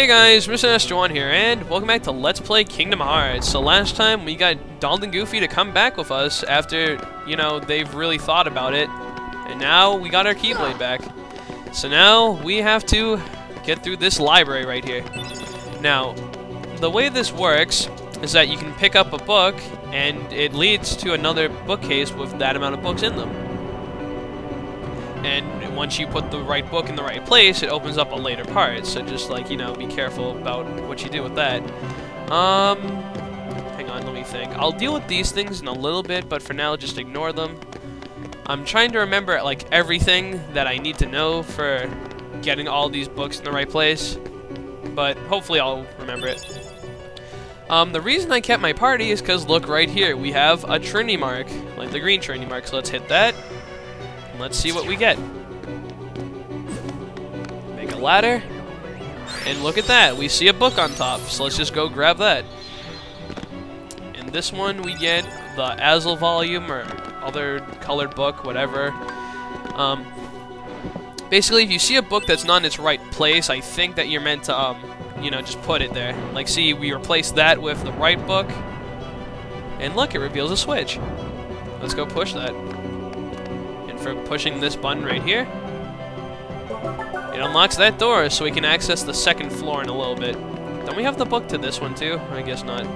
Hey guys, Mr. S1 here, and welcome back to Let's Play Kingdom Hearts. So last time we got Donald and Goofy to come back with us after, you know, they've really thought about it. And now we got our Keyblade back. So now we have to get through this library right here. Now, the way this works is that you can pick up a book and it leads to another bookcase with that amount of books in them. And once you put the right book in the right place, it opens up a later part. So just, like, you know, be careful about what you do with that. Hang on, let me think. I'll deal with these things in a little bit, but for now, just ignore them. I'm trying to remember, like, everything that I need to know for getting all these books in the right place. But hopefully I'll remember it. The reason I kept my party is because, look, right here, we have a Trinity mark, like the green Trinity mark. So let's hit that. Let's see what we get. Make a ladder. And look at that. We see a book on top. So let's just go grab that. In this one, we get the Azel volume or other colored book, whatever. Basically, if you see a book that's not in its right place, I think that you're meant to, you know, just put it there. Like, see, we replaced that with the right book. And look, it reveals a switch. Let's go push that. For pushing this button right here, it unlocks that door so we can access the second floor in a little bit. Don't we have the book to this one too? I guess not.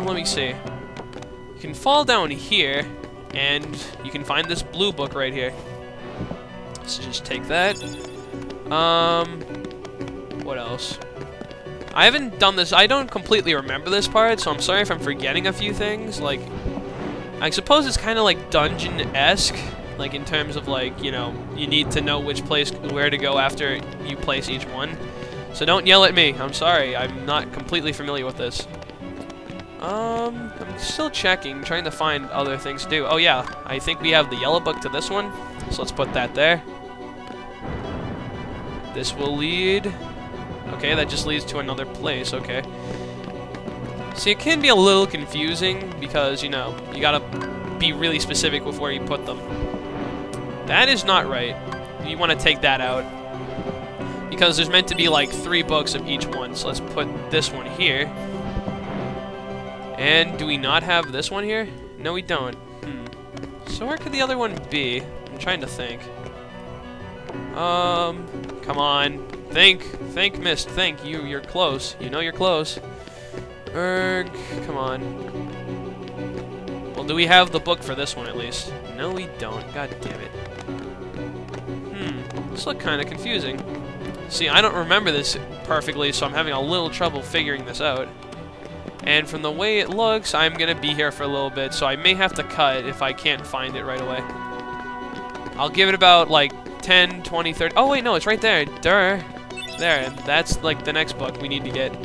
Let me see. You can fall down here and you can find this blue book right here. So just take that. What else? I haven't done this. I don't completely remember this part, so I'm sorry if I'm forgetting a few things. Like, I suppose it's kind of like dungeon-esque, like in terms of, like, you know, you need to know which place, where to go after you place each one. So don't yell at me. I'm sorry. I'm not completely familiar with this. I'm still checking, trying to find other things to do. Oh yeah, I think we have the yellow book to this one. So let's put that there. This will lead... Okay, that just leads to another place. Okay. See, it can be a little confusing because, you know, you gotta be really specific with where you put them. That is not right. You want to take that out. Because there's meant to be, like, 3 books of each one. So let's put this one here. And do we not have this one here? No, we don't. So where could the other one be? I'm trying to think. Come on. Think, Mist. Think. You're close. You know you're close. Come on. Well, do we have the book for this one at least? No, we don't. God damn it. This looks kind of confusing. See, I don't remember this perfectly, so I'm having a little trouble figuring this out. And from the way it looks, I'm gonna be here for a little bit, so I may have to cut if I can't find it right away. I'll give it about, like, 10, 20, 30... Oh, wait, no, it's right there. There, and that's, like, the next book we need to get.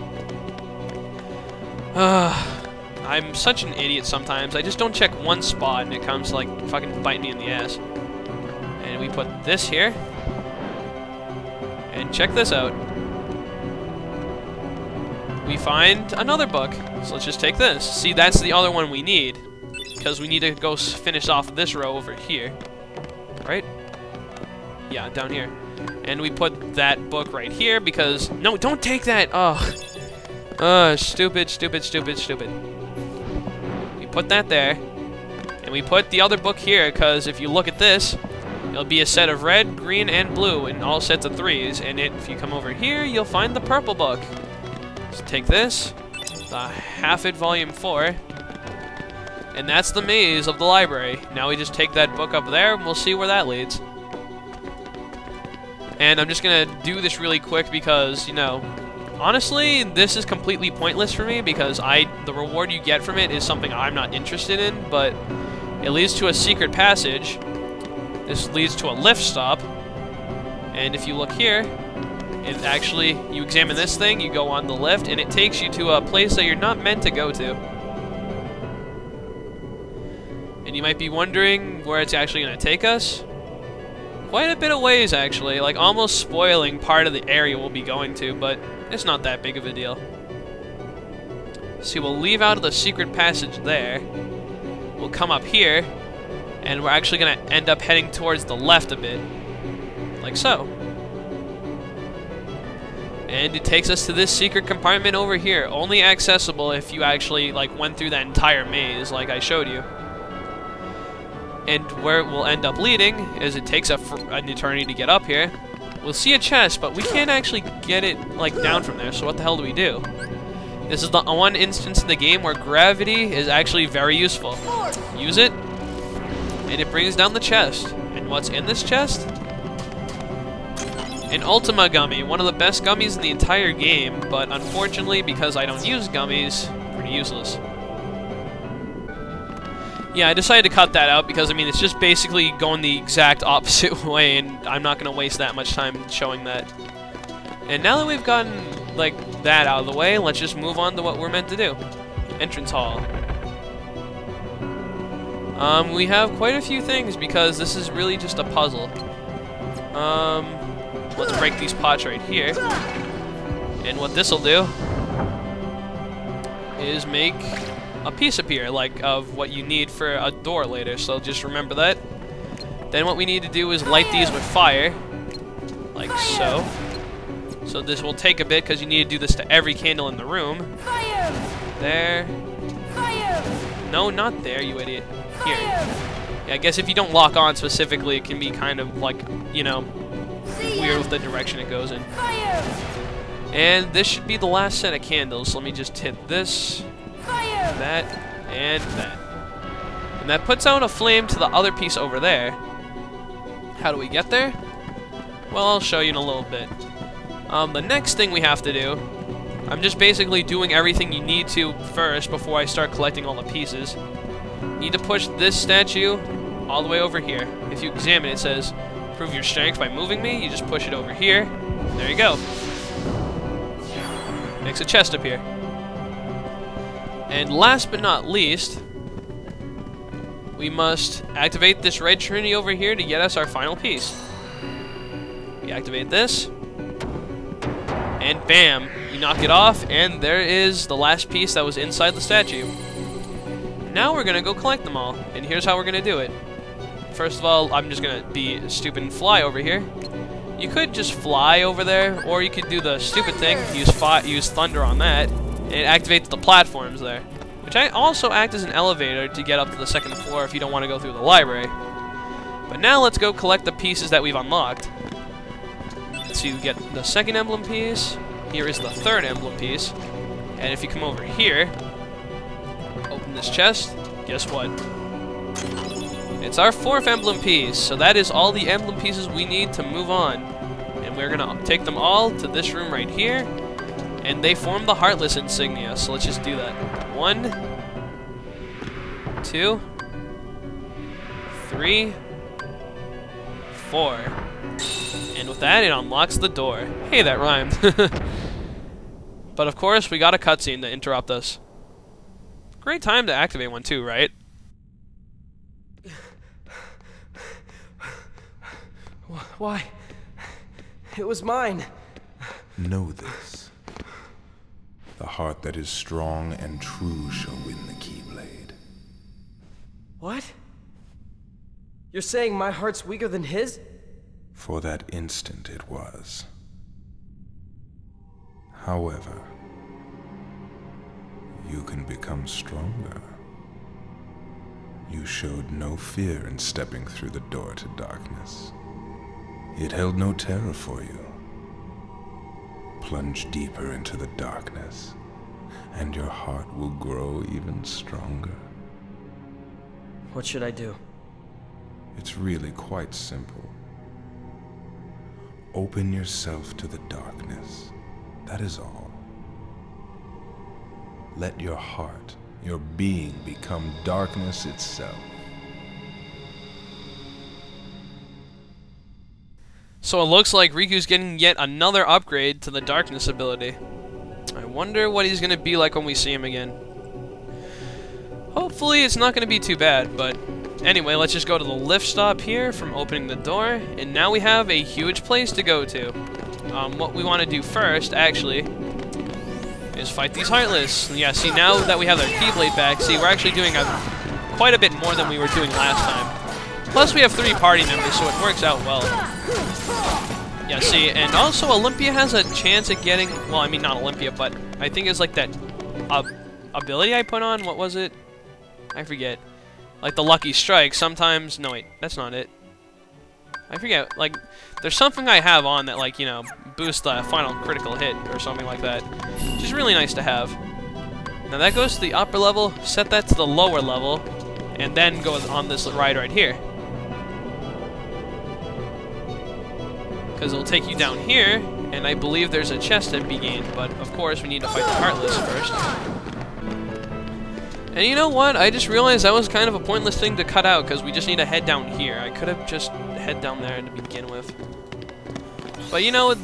I'm such an idiot sometimes. I just don't check one spot and it comes like fucking bite me in the ass. And we put this here. And check this out. We find another book. So let's just take this. See, that's the other one we need. Because we need to go finish off this row over here. Right? Yeah, down here. And we put that book right here because... No, don't take that! Ugh. Stupid. We put that there. And we put the other book here, because if you look at this, it'll be a set of red, green, and blue, and all sets of 3s. And if you come over here, you'll find the purple book. So take this, the Half-It Volume 4, and that's the maze of the library. Now we just take that book up there, and we'll see where that leads. And I'm just gonna do this really quick because, you know... Honestly, this is completely pointless for me because the reward you get from it is something I'm not interested in, but it leads to a secret passage. This leads to a lift stop. And if you look here, it actually, you examine this thing, you go on the lift, and it takes you to a place that you're not meant to go to. And you might be wondering where it's actually going to take us. Quite a bit of ways, actually, like almost spoiling part of the area we'll be going to, but it's not that big of a deal. See, we'll leave out of the secret passage there. We'll come up here, and we're actually going to end up heading towards the left a bit. Like so. And it takes us to this secret compartment over here, only accessible if you actually like went through that entire maze like I showed you. And where it will end up leading is it takes an eternity to get up here. We'll see a chest, but we can't actually get it like down from there, so what the hell do we do? This is the one instance in the game where gravity is actually very useful. Use it, and it brings down the chest. And what's in this chest? An Ultima gummy, one of the best gummies in the entire game, but unfortunately, because I don't use gummies, pretty useless. Yeah, I decided to cut that out because, I mean, it's just basically going the exact opposite way, and I'm not going to waste that much time showing that. And now that we've gotten, like, that out of the way, let's just move on to what we're meant to do. Entrance hall. We have quite a few things because this is really just a puzzle. Let's break these pots right here. And what this'll do is make a piece appear, like, of what you need for a door later, so just remember that. Then what we need to do is light these with fire, like so. So this will take a bit, because you need to do this to every candle in the room. There. No, not there, you idiot. Here. Yeah, I guess if you don't lock on specifically, it can be kind of, like, you know, weird with the direction it goes in. And this should be the last set of candles, so let me just hit this. That, and that. And that puts out a flame to the other piece over there. How do we get there? Well, I'll show you in a little bit. The next thing we have to do, I'm just basically doing everything you need to first before I start collecting all the pieces. You need to push this statue all the way over here. If you examine it, it says, prove your strength by moving me. You just push it over here. And there you go. Makes a chest appear. And last but not least, we must activate this red trinity over here to get us our final piece. We activate this, and bam, we knock it off, and there is the last piece that was inside the statue. Now we're gonna go collect them all, and here's how we're gonna do it. First of all, I'm just gonna be stupid and fly over here. You could just fly over there, or you could do the stupid thing, use thunder on that, and it activates the platforms there, which also act as an elevator to get up to the second floor if you don't want to go through the library. But now let's go collect the pieces that we've unlocked. So you get the second emblem piece, here is the third emblem piece, and if you come over here, open this chest, guess what? It's our fourth emblem piece, so that is all the emblem pieces we need to move on. And we're gonna take them all to this room right here, and they form the Heartless insignia, so let's just do that. 1, 2, 3, 4. And with that, it unlocks the door. Hey, that rhymed. But of course, we got a cutscene to interrupt us. Great time to activate one too, right? Why? It was mine. Know this. The heart that is strong and true shall win the Keyblade. What? You're saying my heart's weaker than his? For that instant it was. However, you can become stronger. You showed no fear in stepping through the door to darkness. It held no terror for you. Plunge deeper into the darkness, and your heart will grow even stronger. What should I do? It's really quite simple. Open yourself to the darkness. That is all. Let your heart, your being, become darkness itself. So it looks like Riku's getting yet another upgrade to the darkness ability. I wonder what he's going to be like when we see him again. Hopefully it's not going to be too bad, but anyway, let's just go to the lift stop here from opening the door, and now we have a huge place to go to. What we want to do first, actually, is fight these Heartless. Yeah, see, now that we have our Keyblade back, see, we're actually doing quite a bit more than we were doing last time. Plus, we have 3 party members, so it works out well. Yeah, see, and also Olympia has a chance at getting, well, I mean, not Olympia, but I think it's like that ability I put on, what was it? I forget. Like the Lucky Strike, sometimes, no wait, that's not it. I forget, like, there's something I have on that, like, you know, boosts the final critical hit or something like that, which is really nice to have. Now that goes to the upper level, set that to the lower level, and then go on this ride right here. Because it'll take you down here, and I believe there's a chest to be gained, but of course we need to fight the Heartless first. And you know what? I just realized that was kind of a pointless thing to cut out, because we just need to head down here. I could have just head down there to begin with. But you know,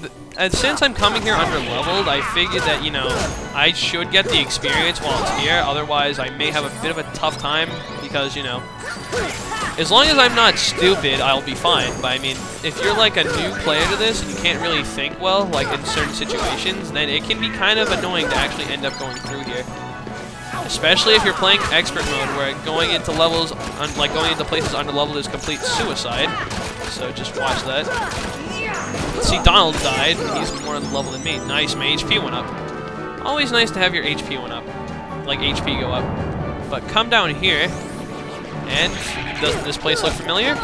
since I'm coming here under-leveled, I figured that, you know, I should get the experience while it's here, otherwise I may have a bit of a tough time, because, you know, as long as I'm not stupid, I'll be fine. But I mean, if you're like a new player to this and you can't really think well, like in certain situations, then it can be kind of annoying to actually end up going through here. Especially if you're playing expert mode, where going into levels, like going into places under leveled is complete suicide. So just watch that. See, Donald died. He's more level than me. Nice, my HP went up. Always nice to have your HP went up, like HP go up. But come down here. And doesn't this place look familiar?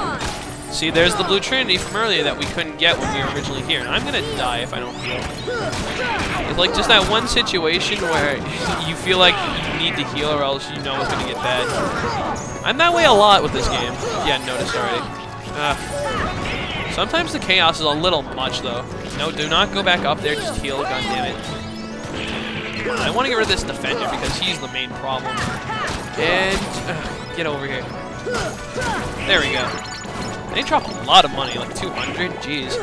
See, there's the Blue Trinity from earlier that we couldn't get when we were originally here. And I'm gonna die if I don't heal. It's like just that one situation where you feel like you need to heal or else you know it's gonna get bad. I'm that way a lot with this game. Yeah, noticed already. Sometimes the chaos is a little much though. No, do not go back up there, just heal, goddammit. I want to get rid of this defender because he's the main problem. And get over here. There we go. They drop a lot of money, like 200. Jeez.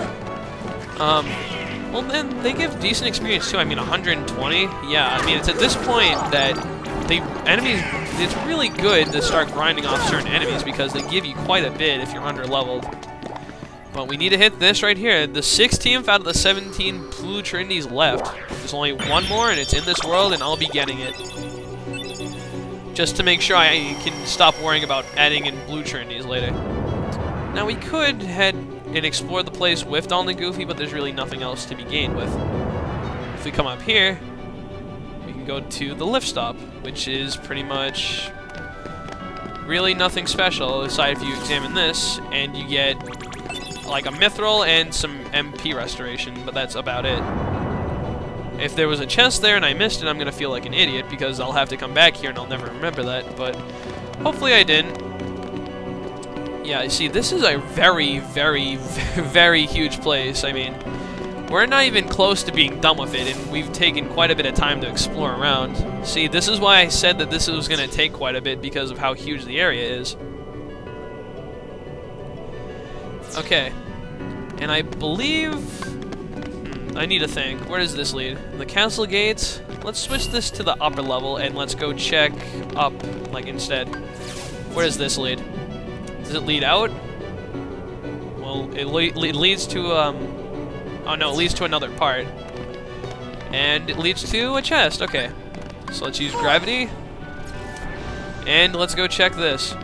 Well then they give decent experience too. I mean, 120. Yeah. I mean, it's at this point that the enemies. It's really good to start grinding off certain enemies because they give you quite a bit if you're under leveled. But we need to hit this right here. The 16th out of the 17 Blue Trinities left. There's only one more, and it's in this world, and I'll be getting it. Just to make sure I can stop worrying about adding in Blue Trinities later. Now, we could head and explore the place with Donald and Goofy, but there's really nothing else to be gained with. If we come up here, we can go to the lift stop, which is pretty much really nothing special, aside if you examine this, and you get like a mithril and some MP restoration, but that's about it. If there was a chest there and I missed it, I'm gonna feel like an idiot because I'll have to come back here and I'll never remember that, but hopefully I didn't. Yeah, see, this is a very, very, very huge place. I mean, we're not even close to being done with it, and we've taken quite a bit of time to explore around. See, this is why I said that this was gonna take quite a bit because of how huge the area is. Okay, and I believe I need to think. Where does this lead? The castle gates. Let's switch this to the upper level and let's go check up, like instead. Where does this lead? Does it lead out? Well, it leads to oh no, it leads to another part, and it leads to a chest. Okay, so let's use gravity, and let's go check this.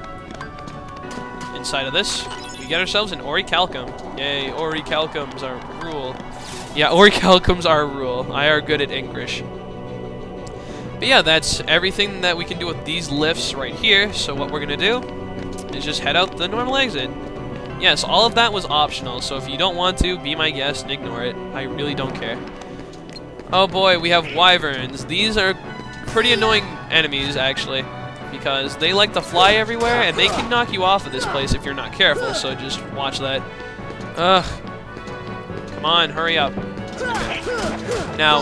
Inside of this, we get ourselves an orichalcum. Yay, orichalcums are rule. Yeah, orichalcums are rule. I are good at English. But yeah, that's everything that we can do with these lifts right here. So what we're gonna do is just head out the normal exit. Yes, all of that was optional, so if you don't want to, be my guest and ignore it. I really don't care. Oh boy, we have wyverns. These are pretty annoying enemies, actually, because they like to fly everywhere, and they can knock you off of this place if you're not careful, so just watch that. Ugh. Come on, hurry up. Okay. Now,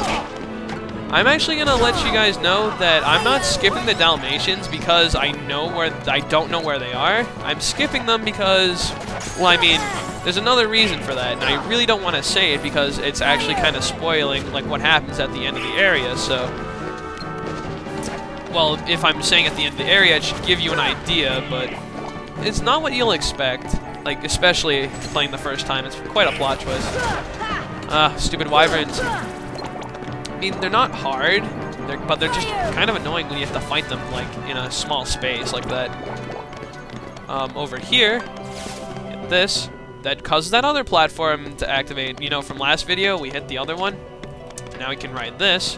I'm actually gonna let you guys know that I'm not skipping the Dalmatians because I don't know where they are. I'm skipping them because, well, I mean, there's another reason for that, and I really don't want to say it because it's actually kind of spoiling like what happens at the end of the area. So, well, if I'm saying at the end of the area, it should give you an idea, but it's not what you'll expect. Like, especially playing the first time, it's quite a plot twist. Stupid wyverns. I mean, they're not hard, but they're just kind of annoying when you have to fight them, like, in a small space like that. Over here, get this. that causes that other platform to activate. You know, from last video, we hit the other one. Now we can ride this,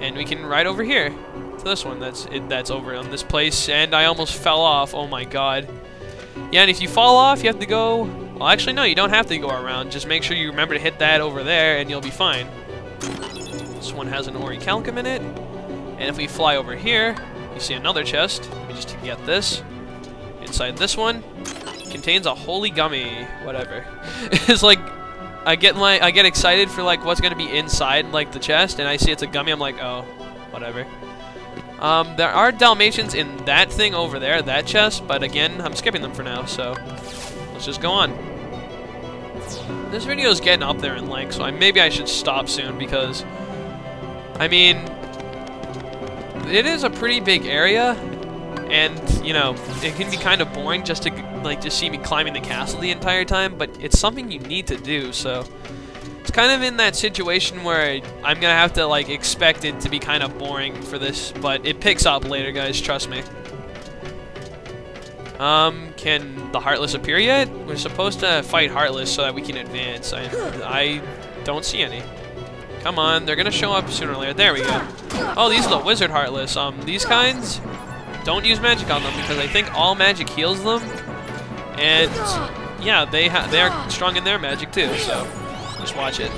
and we can ride over here to this one. That's over on this place, and I almost fell off. Oh my god. Yeah, and if you fall off, you have to go... Well, actually, no, you don't have to go around. Just make sure you remember to hit that over there, and you'll be fine. This one has an orichalcum in it. And if we fly over here, you see another chest. Let me just get this. Inside this one contains a holy gummy. Whatever. It's like I get excited for like what's gonna be inside like the chest, and I see it's a gummy. I'm like, oh, whatever. There are Dalmatians in that thing over there, that chest, but again, I'm skipping them for now. So let's just go on. This video is getting up there in length, so maybe I should stop soon because, I mean, it is a pretty big area, and you know, it can be kind of boring just to like just see me climbing the castle the entire time. But it's something you need to do, so it's kind of in that situation where I'm gonna have to like expect it to be kind of boring for this, but it picks up later, guys. Trust me. Can the Heartless appear yet? We're supposed to fight Heartless so that we can advance. I don't see any. Come on, they're gonna show up sooner or later. There we go. Oh, these are the Wizard Heartless. These kinds, don't use magic on them because I think all magic heals them. And yeah, they are strong in their magic too, so just watch it.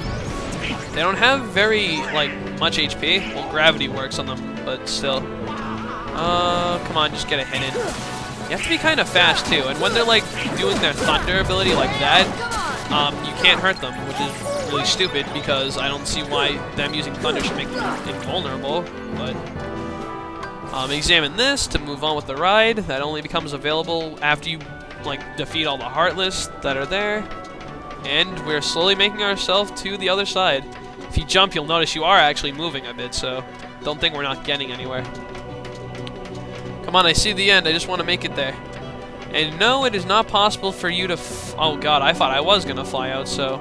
They don't have very, like, much HP. Well, gravity works on them, but still. Come on, just get a hit in. You have to be kind of fast too, and when they're like doing their thunder ability like that, you can't hurt them, which is really stupid because I don't see why them using thunder should make them invulnerable. But examine this to move on with the ride. That only becomes available after you like defeat all the Heartless that are there, and we're slowly making ourselves to the other side. If you jump, you'll notice you are actually moving a bit, so don't think we're not getting anywhere. Come on, I see the end. I just want to make it there. And no, it is not possible for you to oh god, I thought I was gonna fly out, so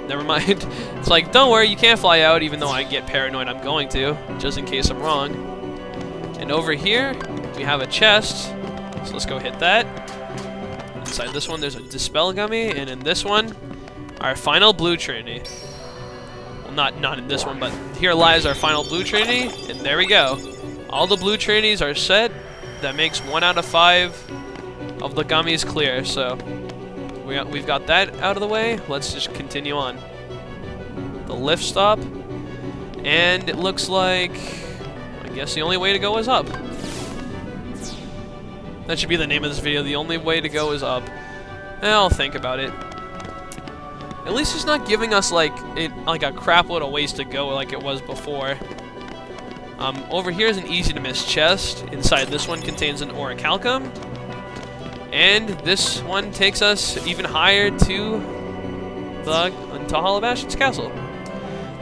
never mind. It's like, don't worry, you can't fly out, even though I get paranoid I'm going to, just in case I'm wrong. And over here, we have a chest, so let's go hit that. Inside this one, there's a Dispel Gummy, and in this one, our final Blue Trinity. Well, not in this one, but here lies our final Blue Trinity, and there we go. All the Blue Trinities are set. That makes 1 out of 5 of the gummies clear, so we've got that out of the way. Let's just continue on. The lift stop, and it looks like, I guess the only way to go is up. That should be the name of this video. The only way to go is up. I'll think about it. At least it's not giving us like a crap load of ways to go like it was before. Over here is an easy to miss chest. Inside this one contains an orichalcum. And this one takes us even higher to Hollow Bastion's castle.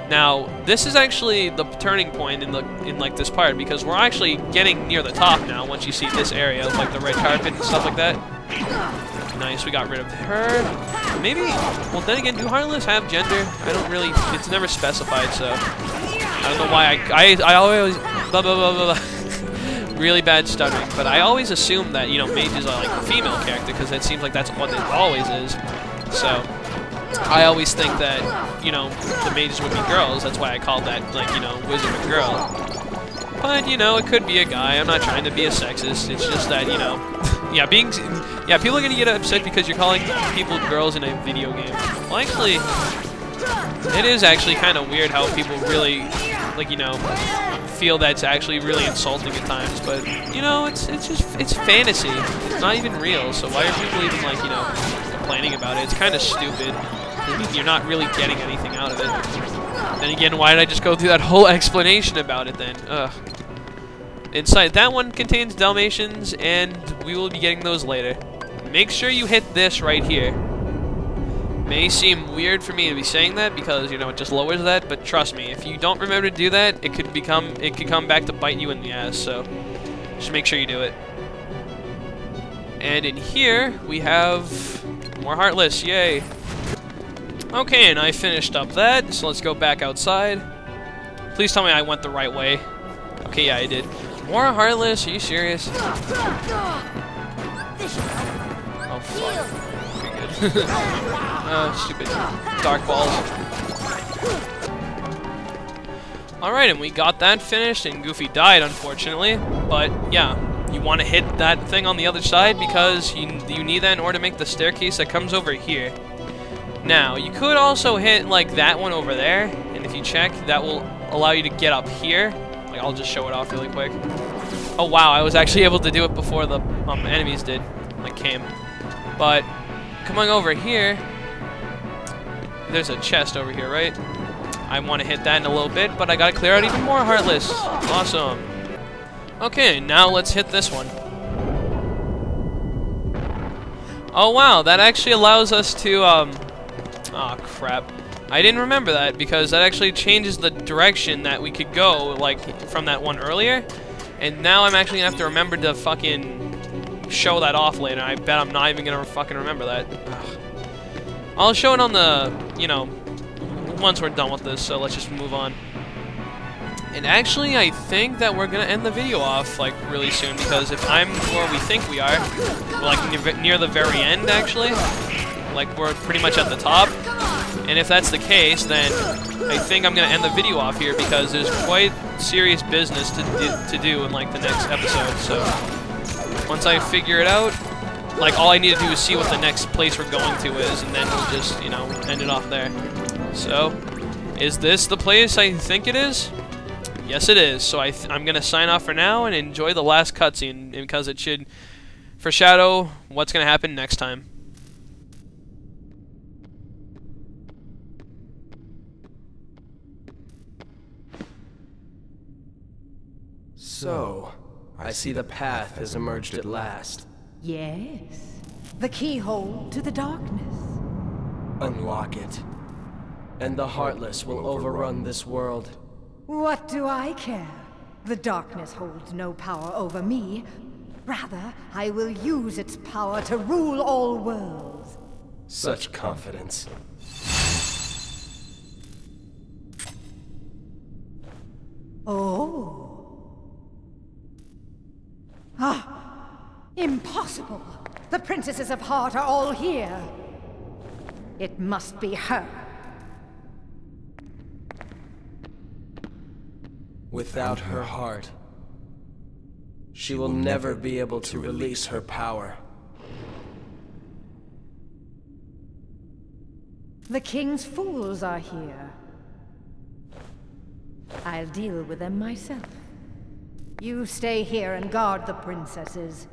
Now, this is actually the turning point in like this part, because we're actually getting near the top now once you see this area, like the red carpet and stuff like that. Nice, we got rid of her. Maybe, well then again, do Heartless have gender? I don't really, it's never specified, so I don't know why I always blah blah blah blah blah. Really bad stuttering, but I always assume that, you know, mages are like a female character because it seems like that's what it always is. So I always think that, you know, the mages would be girls. That's why I called that, like, you know, wizard a girl. But, you know, it could be a guy. I'm not trying to be a sexist. It's just that, you know, yeah, people are gonna get upset because you're calling people girls in a video game. Well, actually, it is actually kind of weird how people really, like, you know, feel that's actually really insulting at times. But, you know, it's fantasy. It's not even real. So why are people even, like, you know, complaining about it? It's kind of stupid. I mean, you're not really getting anything out of it. Then again, why did I just go through that whole explanation about it then? Ugh. Inside that one contains Dalmatians, and we will be getting those later. Make sure you hit this right here. May seem weird for me to be saying that because, you know, it just lowers that, but trust me, if you don't remember to do that, it could come back to bite you in the ass, so just make sure you do it. And in here, we have more Heartless, yay. Okay, and I finished up that, so let's go back outside. Please tell me I went the right way. Okay, yeah, I did. More Heartless, are you serious? Oh, fuck. good. Stupid dark balls. Alright, and we got that finished, and Goofy died, unfortunately. But, yeah, you want to hit that thing on the other side because you need that in order to make the staircase that comes over here. Now, you could also hit, like, that one over there, and if you check, that will allow you to get up here. Like, I'll just show it off really quick. Oh, wow, I was actually able to do it before the enemies did, like, came. But, coming over here, there's a chest over here, right? I want to hit that in a little bit, but I gotta clear out even more Heartless. Awesome. Okay, now let's hit this one. Oh, wow, that actually allows us to, oh, crap. I didn't remember that, because that actually changes the direction that we could go, like, from that one earlier. And now I'm actually gonna have to remember to fucking show that off later. I bet I'm not even gonna fucking remember that. Ugh. I'll show it on the, you know, once we're done with this, so let's just move on. And actually, I think that we're gonna end the video off, like, really soon, because if I'm where we think we are, we're, like, near the very end, actually. Like, we're pretty much at the top. And if that's the case, then I think I'm gonna end the video off here, because there's quite serious business to do in, like, the next episode, so once I figure it out, like, all I need to do is see what the next place we're going to is, and then we'll just, you know, end it off there. So, is this the place I think it is? Yes, it is. So I'm going to sign off for now and enjoy the last cutscene, because it should foreshadow what's going to happen next time. So, I see the path has emerged at last. Yes, the keyhole to the darkness. Unlock it, and the Heartless will overrun this world. What do I care? The darkness holds no power over me. Rather, I will use its power to rule all worlds. Such confidence. Oh. Ah! Impossible! The Princesses of Heart are all here. It must be her. Without her heart, she will never be able to release her power. The King's fools are here. I'll deal with them myself. You stay here and guard the princesses.